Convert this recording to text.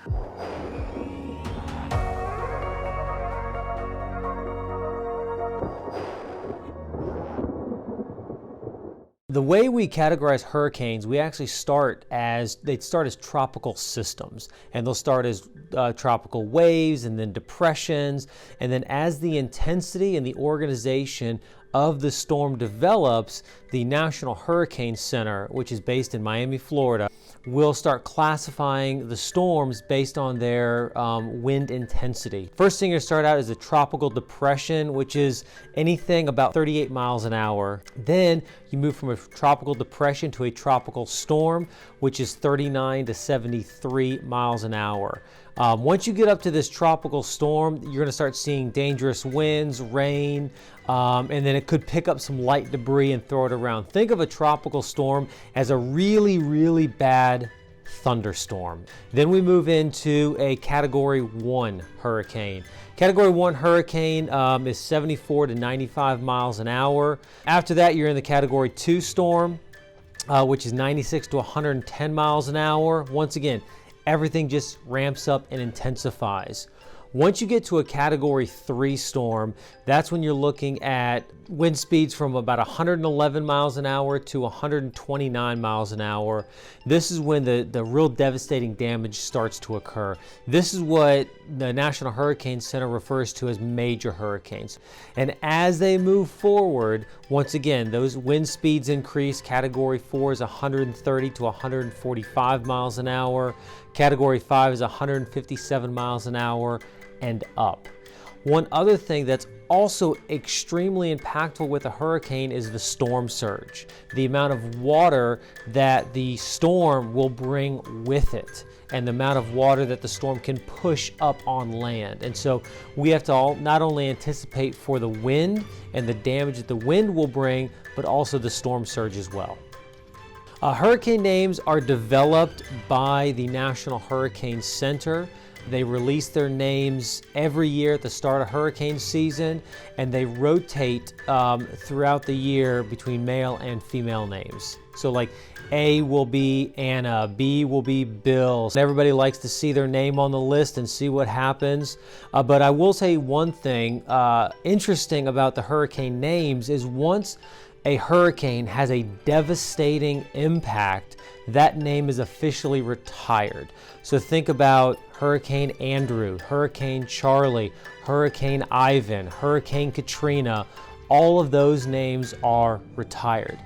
The way we categorize hurricanes, we actually they'd start as tropical systems, and they'll start as tropical waves and then depressions, and then as the intensity and the organization of the storm develops, the National Hurricane Center, which is based in Miami, Florida, will start classifying the storms based on their wind intensity. First thing to start out is a tropical depression, which is anything about 38 miles an hour. Then you move from a tropical depression to a tropical storm, which is 39 to 73 miles an hour. Once you get up to this tropical storm, you're going to start seeing dangerous winds, rain, and then it could pick up some light debris and throw it around. Think of a tropical storm as a really, really bad thunderstorm. Then we move into a Category 1 hurricane. Category 1 hurricane is 74 to 95 miles an hour. After that, you're in the Category 2 storm, which is 96 to 110 miles an hour. Once again, everything just ramps up and intensifies. Once you get to a Category 3 storm, that's when you're looking at wind speeds from about 111 miles an hour to 129 miles an hour. This is when the real devastating damage starts to occur. This is what the National Hurricane Center refers to as major hurricanes. And as they move forward, once again, those wind speeds increase. Category 4 is 130 to 145 miles an hour. Category 5 is 157 miles an hour and up. One other thing that's also extremely impactful with a hurricane is the storm surge, the amount of water that the storm will bring with it, and the amount of water that the storm can push up on land. And so we have to not only anticipate for the wind and the damage that the wind will bring, but also the storm surge as well. Hurricane names are developed by the National Hurricane Center. They release their names every year at the start of hurricane season, and they rotate throughout the year between male and female names. So like A will be Anna, B will be Bill. Everybody likes to see their name on the list and see what happens. But I will say one thing interesting about the hurricane names is once a hurricane has a devastating impact, that name is officially retired. So think about Hurricane Andrew, Hurricane Charlie, Hurricane Ivan, Hurricane Katrina. All of those names are retired.